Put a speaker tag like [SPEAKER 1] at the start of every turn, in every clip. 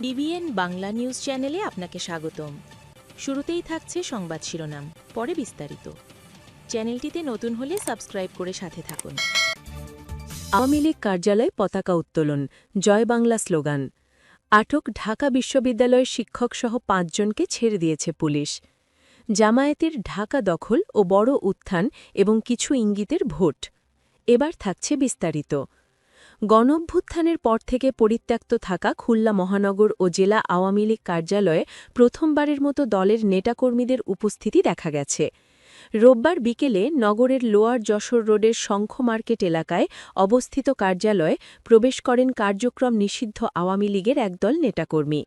[SPEAKER 1] DBN Bangla news চ্যানেলে আপনাকে স্বাগতম। শুরুতেই থাকছে সংবাদ শিরোনাম, পরে বিস্তারিত। চ্যানেলটিতে নতুন হলে সাবস্ক্রাইব করে সাথে থাকুন।
[SPEAKER 2] আওয়ামী লীগ কার্যালয়ে পতাকা উত্তোলন, জয় বাংলা স্লোগান। আটক ঢাকা বিশ্ববিদ্যালয়ের শিক্ষকসহ ৫ জনকে ছেড়ে দিয়েছে পুলিশ। জামায়াতের ঢাকা দখল ও বড় উত্থান এবং কিছু ইঙ্গিতের ভোট। এবার থাকছে বিস্তারিত। গণঅভ্যুত্থানের পর থেকে পরিত্যক্ত থাকা খুলনা মহানগর ও জেলা আওয়ামী লীগ কার্যালয়ে প্রথমবারের মতো দলের নেতাকর্মীদের উপস্থিতি দেখা গেছে। রোববার বিকেলে নগরের লোয়ার যশোর রোডের শঙ্খ মার্কেট এলাকায় অবস্থিত কার্যালয়ে প্রবেশ করেন কার্যক্রম নিষিদ্ধ আওয়ামী লীগের একদল নেতাকর্মী।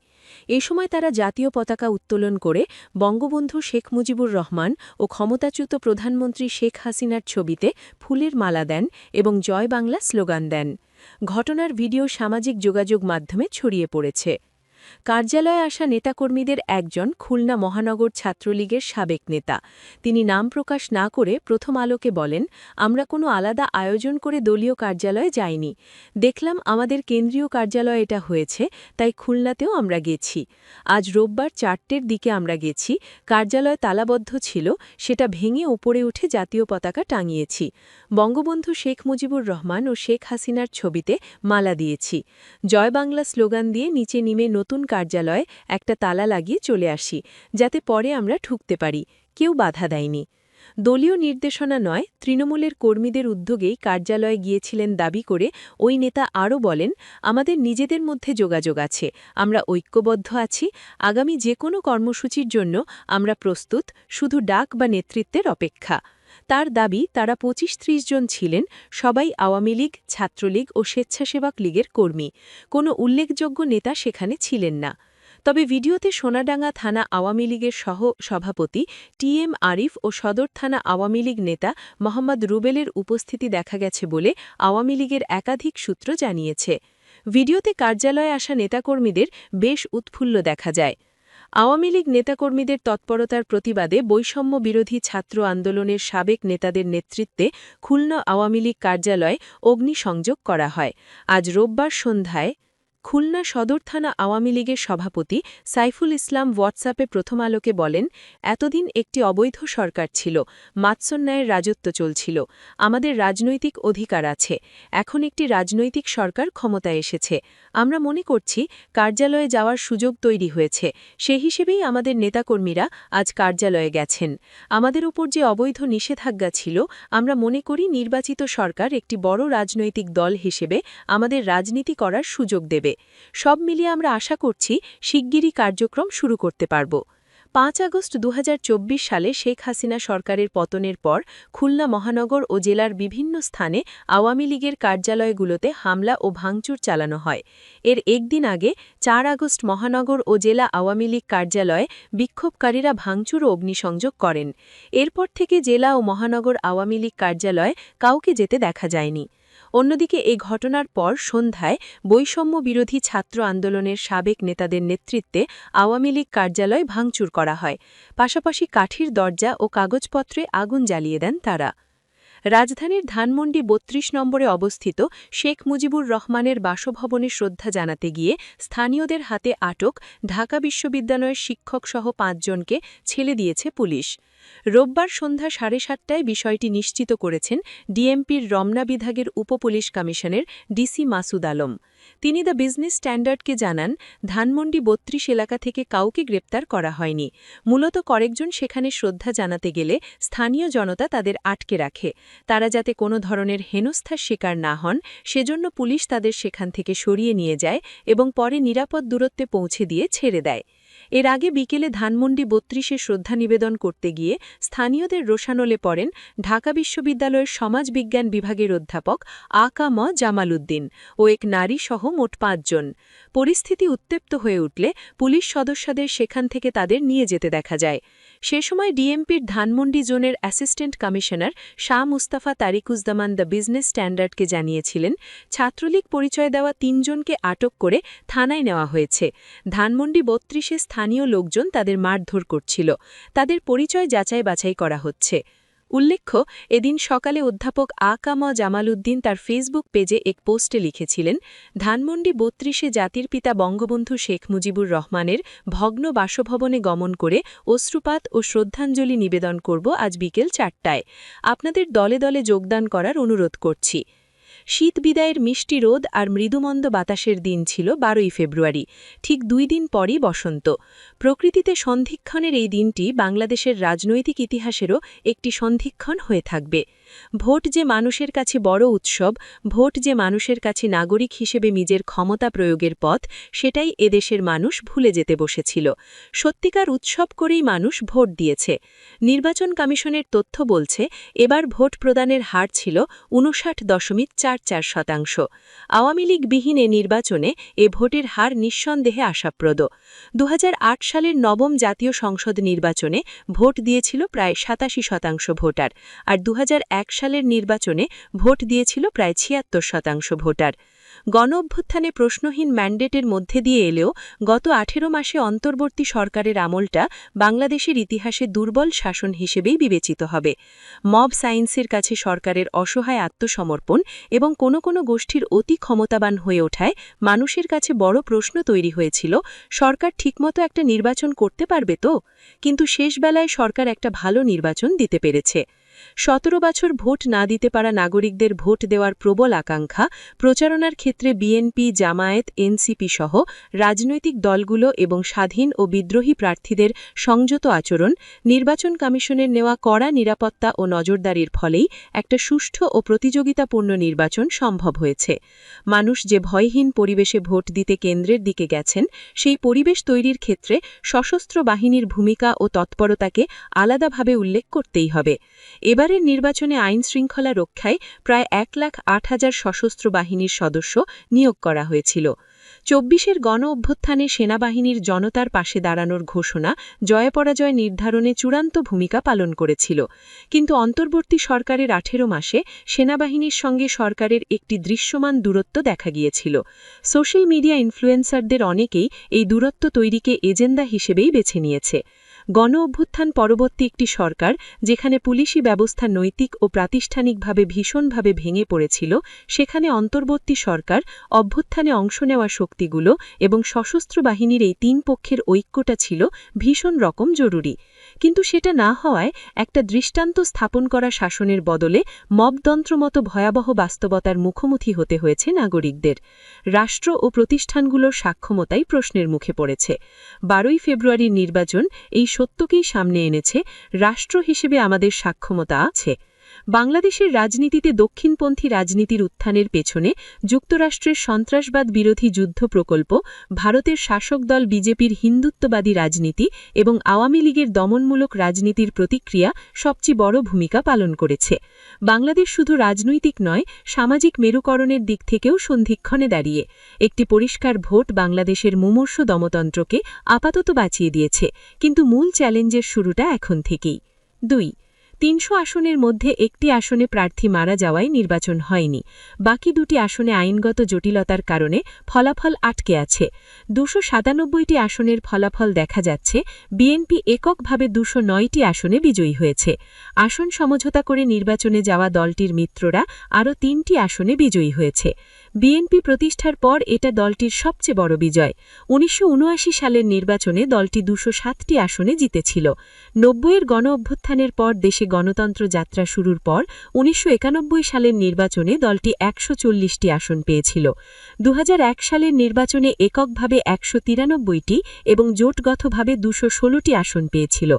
[SPEAKER 2] এ সময় তারা জাতীয় পতাকা উত্তোলন করে বঙ্গবন্ধু শেখ মুজিবুর রহমান ও ক্ষমতাচ্যুত প্রধানমন্ত্রী শেখ হাসিনার ছবিতে ফুলের মালা দেন এবং জয় বাংলা স্লোগান দেন। ঘটনার ভিডিও সামাজিক যোগাযোগ মাধ্যমে ছড়িয়ে পড়েছে। কার্যালয়ে আসা নেতাকর্মীদের একজন খুলনা মহানগর ছাত্রলীগের সাবেক নেতা। তিনি নাম প্রকাশ না করে প্রথম আলোকে বলেন, আমরা কোনো আলাদা আয়োজন করে দলীয় কার্যালয়ে যাইনি। দেখলাম আমাদের কেন্দ্রীয় কার্যালয়ে এটা হয়েছে, তাই খুলনাতেও আমরা গেছি। আজ রোববার ৪টের দিকে আমরা গেছি, কার্যালয় তালাবদ্ধ ছিল, সেটা ভেঙে উপরে উঠে জাতীয় পতাকা টাঙিয়েছি। বঙ্গবন্ধু শেখ মুজিবুর রহমান ও শেখ হাসিনার ছবিতে মালা দিয়েছি। জয় বাংলা স্লোগান দিয়ে নিচে নেমে নতুন কার্যালয়ে একটা তালা লাগিয়ে চলে আসি, যাতে পরে আমরা ঢুকতে পারি। কেউ বাধা দেয়নি। দলীয় নির্দেশনা নয়, তৃণমূলের কর্মীদের উদ্যোগেই কার্যালয়ে গিয়েছিলেন দাবি করে ওই নেতা আরও বলেন, আমাদের নিজেদের মধ্যে যোগাযোগ আছে, আমরা ঐক্যবদ্ধ আছি, আগামী যে কোনো কর্মসূচির জন্য আমরা প্রস্তুত, শুধু ডাক বা নেতৃত্বের অপেক্ষা। তার দাবি, তারা ২৫-৩০ জন ছিলেন, সবাই আওয়ামী লীগ, ছাত্রলীগ ও স্বেচ্ছাসেবক লীগের কর্মী। কোনো উল্লেখযোগ্য নেতা সেখানে ছিলেন না। তবে ভিডিওতে সোনাডাঙ্গা থানা আওয়ামী লীগের সহ সভাপতি টিএম আরিফ ও সদর থানা আওয়ামী লীগ নেতা মোহাম্মদ রুবেলের উপস্থিতি দেখা গেছে বলে আওয়ামী লীগের একাধিক সূত্র জানিয়েছে। ভিডিওতে কার্যালয়ে আসা নেতাকর্মীদের বেশ উৎফুল্ল দেখা যায়। আওয়ামী লীগ নেতাকর্মীদের তৎপরতার প্রতিবাদে বৈষম্য বিরোধী ছাত্র আন্দোলনের সাবেক নেতাদের নেতৃত্বে খুলনা আওয়ামী লীগ কার্যালয়ে অগ্নিসংযোগ করা হয়। আজ রোববার সন্ধ্যায় খুলনা সদর থানা আওয়ামী লীগের সভাপতি সাইফুল ইসলাম হোয়াটসঅ্যাপে প্রথম আলোকে বলেন, এতদিন একটি অবৈধ সরকার ছিল, মাৎসন্যায়ের রাজত্ব চলছিল। আমাদের রাজনৈতিক অধিকার আছে, এখন একটি রাজনৈতিক সরকার ক্ষমতায় এসেছে। আমরা মনে করছি কার্যালয়ে যাওয়ার সুযোগ তৈরি হয়েছে, সে হিসেবেই আমাদের নেতাকর্মীরা আজ কার্যালয়ে গেছেন। আমাদের উপর যে অবৈধ নিষেধাজ্ঞা ছিল, আমরা মনে করি নির্বাচিত সরকার একটি বড় রাজনৈতিক দল হিসেবে আমাদের রাজনীতি করার সুযোগ দেবে। সব মিলিয়ে আমরা আশা করছি শিগগিরই কার্যক্রম শুরু করতে পারব। ৫ আগস্ট ২০২৪ সালে শেখ হাসিনা সরকারের পতনের পর খুলনা মহানগর ও জেলার বিভিন্ন স্থানে আওয়ামী লীগের কার্যালয়গুলোতে হামলা ও ভাঙচুর চালানো হয়। এর একদিন আগে ৪ আগস্ট মহানগর ও জেলা আওয়ামী লীগ কার্যালয়ে বিক্ষোভকারীরা ভাঙচুর ও অগ্নিসংযোগ করেন। এরপর থেকে জেলা ও মহানগর আওয়ামী লীগ কার্যালয়ে কাউকে যেতে দেখা যায়নি। অন্যদিকে এই ঘটনার পর সন্ধ্যায় বৈষম্য বিরোধী ছাত্র আন্দোলনের সাবেক নেতাদের নেতৃত্বে আওয়ামী লীগ কার্যালয় ভাঙচুর করা হয়। পাশাপাশি কাঠির দরজা ও কাগজপত্রে আগুন জ্বালিয়ে দেন তারা। রাজধানীর ধানমন্ডি ৩২ নম্বরে অবস্থিত শেখ মুজিবুর রহমানের বাসভবনে শ্রদ্ধা জানাতে গিয়ে স্থানীয়দের হাতে আটক ঢাকা বিশ্ববিদ্যালয়ের শিক্ষকসহ ৫ জনকে ছেড়ে দিয়েছে পুলিশ। রোববার সন্ধ্যা ৭:৩০টায় বিষয়টি নিশ্চিত করেছেন ডিএমপির রমনা বিভাগের উপপুলিশ কমিশনার ডিসি মাসুদ আলম। তিনি দ্য বিজনেস স্ট্যান্ডার্ডকে জানান, ধানমন্ডি ৩২ এলাকা থেকে কাউকে গ্রেপ্তার করা হয়নি। মূলত কয়েকজন সেখানে শ্রদ্ধা জানাতে গেলে স্থানীয় জনতা তাদের আটকে রাখে। তারা যাতে কোনো ধরনের হেনস্থার শিকার না হন, সেজন্য পুলিশ তাদের সেখান থেকে সরিয়ে নিয়ে যায় এবং পরে নিরাপদ দূরত্বে পৌঁছে দিয়ে ছেড়ে দেয়। এর আগে বিকেলে ধানমন্ডি ৩২-এ শ্রদ্ধা নিবেদন করতে গিয়ে স্থানীয়দের রোষানলে পড়েন ঢাকা বিশ্ববিদ্যালয়ের সমাজবিজ্ঞান বিভাগের অধ্যাপক আ.কা.ম জামাল উদ্দিন ও এক নারীসহ মোট ৫ জন। পরিস্থিতি উত্তপ্ত হয়ে উঠলে পুলিশ সদস্যদের সেখান থেকে তাদের নিয়ে যেতে দেখা যায়। সে সময় ডিএমপির ধানমন্ডি জোনের assistant commissioner Shah Mustafa Tarikuzzaman the business স্ট্যান্ডার্ডকে জানিয়েছিলেন, ছাত্রলীগ পরিচয় দেওয়া ৩ জনকে আটক করে থানায় নেওয়া হয়েছে। ধানমন্ডি ৩২-এ স্থানীয় লোকজন তাদের মারধর করছিল। তাদের পরিচয় যাচাই বাছাই করা হচ্ছে। উল্লেখ্য, এদিন সকালে অধ্যাপক আ.কা.ম জামাল উদ্দিন তার ফেসবুক পেজে এক পোস্টে লিখেছিলেন, ধানমন্ডি ৩২-এ জাতির পিতা বঙ্গবন্ধু শেখ মুজিবুর রহমানের ভগ্ন বাসভবনে গমন করে অশ্রুপাত ও শ্রদ্ধাঞ্জলি নিবেদন করব আজ বিকেল ৪টায়। আপনাদের দলে দলে যোগদান করার অনুরোধ করছি। শীত বিদায়ের মিষ্টি রোদ আর মৃদুমন্দ বাতাসের দিন ছিল ১২ই ফেব্রুয়ারি। ঠিক ২ দিন পরই বসন্ত। প্রকৃতিতে সন্ধিক্ষণের এই দিনটি বাংলাদেশের রাজনৈতিক ইতিহাসেরও একটি সন্ধিক্ষণ হয়ে থাকবে। ভোট যে মানুষের কাছে বড় উৎসব, ভোট যে মানুষের কাছে নাগরিক হিসেবে নিজের ক্ষমতা প্রয়োগের পথ, সেটাই এদেশের মানুষ ভুলে যেতে বসেছিল। সত্যিকার উৎসব করেই মানুষ ভোট দিয়েছে। নির্বাচন কমিশনের তথ্য বলছে, এবার ভোট প্রদানের হার ছিল ৫৯.৪৪%। আওয়ামী লীগবিহীন এ নির্বাচনে এ ভোটের হার নিঃসন্দেহে আশাপ্রদ। ২০০৮ সালের নবম জাতীয় সংসদ নির্বাচনে ভোট দিয়েছিল প্রায় ৮৭% ভোটার, আর ২০০১ সালের নির্বাচনে ভোট দিয়েছিল প্রায় ৭৬% ভোটার। গণঅভ্যুত্থানে প্রশ্নহীন ম্যান্ডেটের মধ্যে দিয়ে এলেও গত ১৮ মাসে অন্তর্বর্তী সরকারের আমলটা বাংলাদেশের ইতিহাসে দুর্বল শাসন হিসেবেই বিবেচিত হবে। মব সায়েন্সের কাছে সরকারের অসহায় আত্মসমর্পণ এবং কোনো কোনো গোষ্ঠীর অতি ক্ষমতাবান হয়ে ওঠায় মানুষের কাছে বড় প্রশ্ন তৈরি হয়েছিল, সরকার ঠিকমতো একটা নির্বাচন করতে পারবে তো? কিন্তু শেষবেলায় সরকার একটা ভালো নির্বাচন দিতে পেরেছে। ১৭ বছর ভোট না দিতে পারা নাগরিকদের ভোট দেওয়ার প্রবল আকাঙ্ক্ষা, প্রচারণার ক্ষেত্রে বিএনপি, জামায়াত, এনসিপি সহ রাজনৈতিক দলগুলো এবং স্বাধীন ও বিদ্রোহী প্রার্থীদের সংযত আচরণ, নির্বাচন কমিশনের নেওয়া কড়া নিরাপত্তা ও নজরদারির ফলেই একটা সুষ্ঠু ও প্রতিযোগিতাপূর্ণ নির্বাচন সম্ভব হয়েছে। মানুষ যে ভয়হীন পরিবেশে ভোট দিতে কেন্দ্রের দিকে গেছেন, সেই পরিবেশ তৈরির ক্ষেত্রে সশস্ত্র বাহিনীর ভূমিকা ও তৎপরতাকে আলাদাভাবে উল্লেখ করতেই হবে। এবারের নির্বাচনে আইন-শৃঙ্খলা রক্ষায় প্রায় ১,০৮,০০০ সশস্ত্র বাহিনীর সদস্য নিয়োগ করা হয়েছিল। ২৪-এর গণ-অভ্যুত্থানে সেনাবাহিনীর জনতার পাশে দাঁড়ানোর ঘোষণা জয়-পরাজয় নির্ধারণে চূড়ান্ত ভূমিকা পালন করেছিল। কিন্তু অন্তর্বর্তী সরকারের ১৮ মাসে সেনাবাহিনীর সঙ্গে সরকারের একটি দৃশ্যমান দূরত্ব দেখা গিয়েছিল। সোশ্যাল মিডিয়া ইনফ্লুয়েন্সারদের অনেকেই এই দূরত্ব তৈরিকে এজেন্ডা হিসেবেই বেছে নিয়েছে। গণ-অভ্যুত্থান পরবর্তী একটি সরকার, যেখানে পুলিশি ব্যবস্থা নৈতিক ও প্রাতিষ্ঠানিকভাবে ভীষণভাবে ভেঙে পড়েছিল, সেখানে অন্তর্বর্তী সরকার, অভ্যুত্থানে অংশ নেওয়া শক্তিগুলো এবং সশস্ত্র বাহিনীর এই তিন পক্ষের ঐক্যটা ছিল ভীষণ রকম জরুরি। কিন্তু সেটা না হওয়ায় একটা দৃষ্টান্ত স্থাপন করা শাসনের বদলে মবতন্ত্র মতো ভয়াবহ বাস্তবতার মুখোমুখি হতে হয়েছে নাগরিকদের। রাষ্ট্র ও প্রতিষ্ঠানগুলোর সাক্ষমতাই প্রশ্নের মুখে পড়েছে। ১২ই ফেব্রুয়ারির নির্বাচন এই সত্যকেই সামনে এনেছে, রাষ্ট্র হিসেবে আমাদের সাক্ষমতা আছে। বাংলাদেশের রাজনীতিতে দক্ষিণপন্থী রাজনীতির উত্থানের পেছনে যুক্তরাষ্ট্রের সন্ত্রাসবাদ বিরোধী যুদ্ধ প্রকল্প, ভারতের শাসক দল বিজেপির হিন্দুত্ববাদী রাজনীতি এবং আওয়ামী লীগের দমনমূলক রাজনীতির প্রতিক্রিয়া সবচেয়ে বড় ভূমিকা পালন করেছে। বাংলাদেশ শুধু রাজনৈতিক নয়, সামাজিক মেরুকরণের দিক থেকেও সন্ধিক্ষণে দাঁড়িয়ে। একটি পরিষ্কার ভোট বাংলাদেশের মুমূর্ষু দমতন্ত্রকে আপাতত বাঁচিয়ে দিয়েছে, কিন্তু মূল চ্যালেঞ্জের শুরুটা এখন থেকেই। ২. ৩০০ আসনের মধ্যে একটি আসনে প্রার্থী মারা যাওয়ায় নির্বাচন হয়নি। বাকি দুটি আসনে আইনগত জটিলতার কারণে ফলাফল আটকে আছে। ২৯৭টি আসনের ফলাফল দেখা যাচ্ছে, বিএনপি এককভাবে ২০৯টি আসনে বিজয়ী হয়েছে। আসন সমঝোতা করে নির্বাচনে যাওয়া দলটির মিত্ররা আরও ৩টি আসনে বিজয়ী হয়েছে। বিএনপি প্রতিষ্ঠার পর এটা দলটির সবচেয়ে বড় বিজয়। ১৯৭৯ সালের নির্বাচনে দলটি ২০৭টি আসনে জিতেছিল। ৯০-এর গণ-অভ্যুত্থানের পর দেশে গণতন্ত্র যাত্রা শুরুর পর ১৯৯১ সালের নির্বাচনে দলটি ১৪০টি আসন পেয়েছিল। ২০০১ সালের নির্বাচনে এককভাবে ১৯৩টি এবং জোটগতভাবে ২১৬টি আসন পেয়েছিল।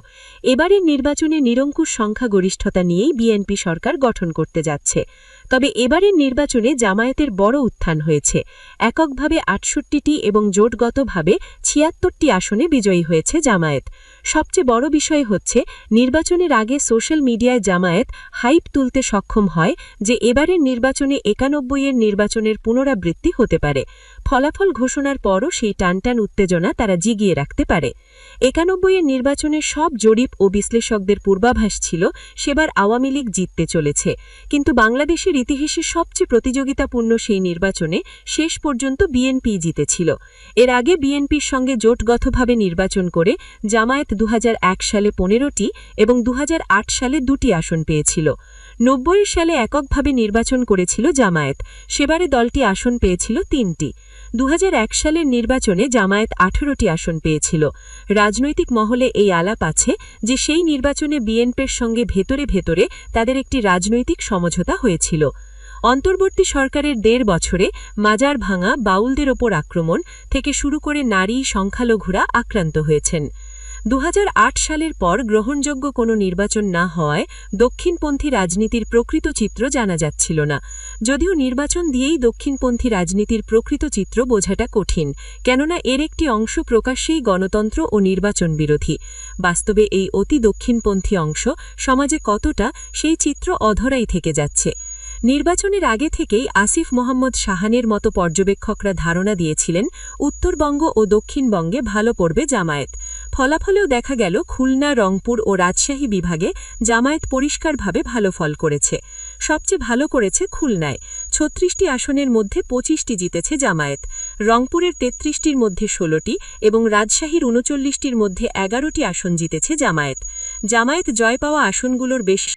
[SPEAKER 2] এবারের নির্বাচনে নিরঙ্কুশ সংখ্যাগরিষ্ঠতা নিয়েই বিএনপি সরকার গঠন করতে যাচ্ছে। তবে এবারের নির্বাচনে জামায়াতের বড় উত্থান হয়েছে। এককভাবে ৬৮টি এবং জোটগতভাবে ৭৬টি আসনে বিজয়ী হয়েছে জামায়াত। সবচেয়ে বড় বিষয় হচ্ছে, নির্বাচনের আগে সোশ্যাল মিডিয়ায় জামায়াত হাইপ তুলতে সক্ষম হয় যে এবারের নির্বাচনে ৯১-এর নির্বাচনের পুনরাবৃত্তি হতে পারে। ফলাফল ঘোষণার পরও সেই টানটান উত্তেজনা তারা জিগিয়ে রাখতে পারে। ৯১-এর নির্বাচনের সব জরিপ ও বিশ্লেষকদের পূর্বাভাস ছিল সেবার আওয়ামী লীগ জিততে চলেছে। কিন্তু বাংলাদেশের ইতিহাসে সবচেয়ে প্রতিযোগিতাপূর্ণ সেই নির্বাচনে শেষ পর্যন্ত বিএনপি জিতেছিল। এর আগে বিএনপির সঙ্গে জোটগতভাবে নির্বাচন করে জামায়াত 2001 সালে 15টি এবং 2008 সালে 2টি আসন পেয়েছিল। 90 সালে এককভাবে নির্বাচন করেছিল জামায়াত, সেবারে দলটি আসন পেয়েছিল 3টি। 2001 সালের নির্বাচনে জামায়াত 18টি আসন পেয়েছিল। রাজনৈতিক মহলে এই আলাপ আছে যে সেই নির্বাচনে বিএনপির সঙ্গে ভেতরে ভেতরে তাদের একটি রাজনৈতিক সমঝোতা হয়েছিল। অন্তর্বর্তী সরকারের 1.5 বছরে মাজার ভাঙা, বাউলদের ওপর আক্রমণ থেকে শুরু করে নারী, সংখ্যালঘুরা আক্রান্ত হয়েছেন। 2008 সালের পর গ্রহণযোগ্য কোনো নির্বাচন না হওয়ায় দক্ষিণপন্থী রাজনীতির প্রকৃত চিত্র জানা যাচ্ছিল না। যদিও নির্বাচন দিয়েই দক্ষিণপন্থী রাজনীতির প্রকৃত চিত্র বোঝাটা কঠিন, কেননা এর একটি অংশ প্রকাশ্যেই গণতন্ত্র ও নির্বাচন বিরোধী। বাস্তবে এই অতি দক্ষিণপন্থী অংশ সমাজে কতটা, সেই চিত্র অধরাই থেকে যাচ্ছে। নির্বাচনের আগে থেকেই আসিফ মোহাম্মদ শাহানের মতো পর্যবেক্ষকরা ধারণা দিয়েছিলেন উত্তরবঙ্গ ও দক্ষিণবঙ্গে ভালো করবে জামায়াত। ফলাফলেও দেখা গেল খুলনা, রংপুর ও রাজশাহী বিভাগে জামায়াত পরিষ্কারভাবে ভালো ফল করেছে। সবচেয়ে ভালো করেছে খুলনায়। 36টি আসনের মধ্যে 25টি জিতেছে জামায়াত। রংপুরের 33টির মধ্যে 16টি এবং রাজশাহীর 39টির মধ্যে 11টি আসন জিতেছে জামায়াত। জামায়াত জয় পাওয়া আসনগুলোর বেশি